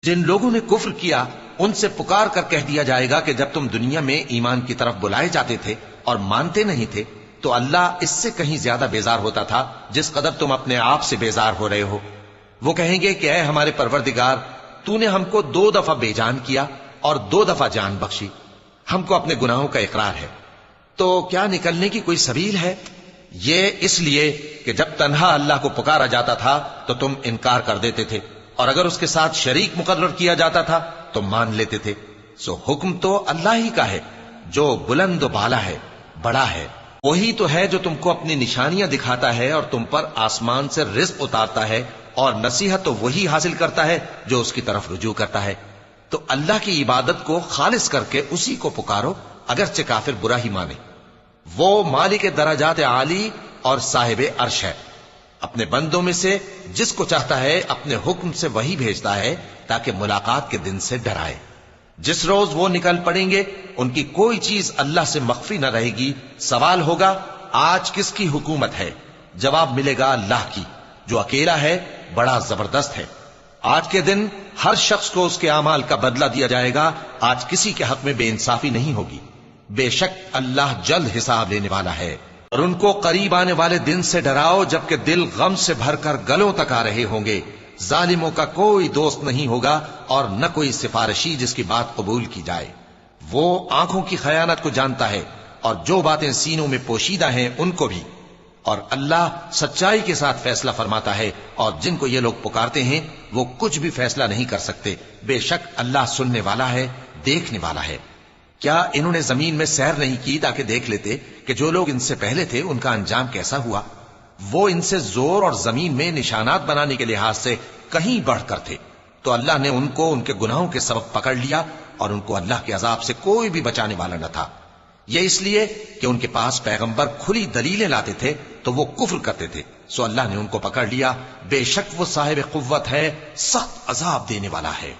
جن لوگوں نے کفر کیا ان سے پکار کر کہہ دیا جائے گا کہ جب تم دنیا میں ایمان کی طرف بلائے جاتے تھے اور مانتے نہیں تھے تو اللہ اس سے کہیں زیادہ بیزار ہوتا تھا جس قدر تم اپنے آپ سے بیزار ہو رہے ہو۔ وہ کہیں گے کہ اے ہمارے پروردگار، تو نے ہم کو 2 دفعہ بے جان کیا اور 2 دفعہ جان بخشی، ہم کو اپنے گناہوں کا اقرار ہے، تو کیا نکلنے کی کوئی سبیل ہے؟ یہ اس لیے کہ جب تنہا اللہ کو پکارا جاتا تھا تو تم انکار کر دیتے تھے، اور اگر اس کے ساتھ شریک مقرر کیا جاتا تھا تو مان لیتے تھے۔ سو حکم تو اللہ ہی کا ہے جو بلند و بالا ہے، بڑا ہے۔ وہی تو ہے جو تم کو اپنی نشانیاں دکھاتا ہے اور تم پر آسمان سے رزق اتارتا ہے، اور نصیحت تو وہی حاصل کرتا ہے جو اس کی طرف رجوع کرتا ہے۔ تو اللہ کی عبادت کو خالص کر کے اسی کو پکارو، اگرچہ کافر برا ہی مانے۔ وہ مالک درجات عالی اور صاحب عرش ہے، اپنے بندوں میں سے جس کو چاہتا ہے اپنے حکم سے وہی بھیجتا ہے تاکہ ملاقات کے دن سے ڈرائے۔ جس روز وہ نکل پڑیں گے ان کی کوئی چیز اللہ سے مخفی نہ رہے گی۔ سوال ہوگا آج کس کی حکومت ہے؟ جواب ملے گا اللہ کی، جو اکیلا ہے، بڑا زبردست ہے۔ آج کے دن ہر شخص کو اس کے اعمال کا بدلہ دیا جائے گا۔ آج کسی کے حق میں بے انصافی نہیں ہوگی۔ بے شک اللہ جلد حساب لینے والا ہے۔ اور ان کو قریب آنے والے دن سے ڈراؤ جبکہ دل غم سے بھر کر گلوں تک آ رہے ہوں گے۔ ظالموں کا کوئی دوست نہیں ہوگا اور نہ کوئی سفارشی جس کی بات قبول کی جائے۔ وہ آنکھوں کی خیانت کو جانتا ہے اور جو باتیں سینوں میں پوشیدہ ہیں ان کو بھی، اور اللہ سچائی کے ساتھ فیصلہ فرماتا ہے، اور جن کو یہ لوگ پکارتے ہیں وہ کچھ بھی فیصلہ نہیں کر سکتے۔ بے شک اللہ سننے والا ہے، دیکھنے والا ہے۔ کیا انہوں نے زمین میں سیر نہیں کی تاکہ دیکھ لیتے کہ جو لوگ ان سے پہلے تھے ان کا انجام کیسا ہوا؟ وہ ان سے زور اور زمین میں نشانات بنانے کے لحاظ سے کہیں بڑھ کر تھے، تو اللہ نے ان کو ان کے گناہوں کے سبب پکڑ لیا، اور ان کو اللہ کے عذاب سے کوئی بھی بچانے والا نہ تھا۔ یہ اس لیے کہ ان کے پاس پیغمبر کھلی دلیلیں لاتے تھے تو وہ کفر کرتے تھے، سو اللہ نے ان کو پکڑ لیا۔ بے شک وہ صاحب قوت ہے، سخت عذاب دینے والا ہے۔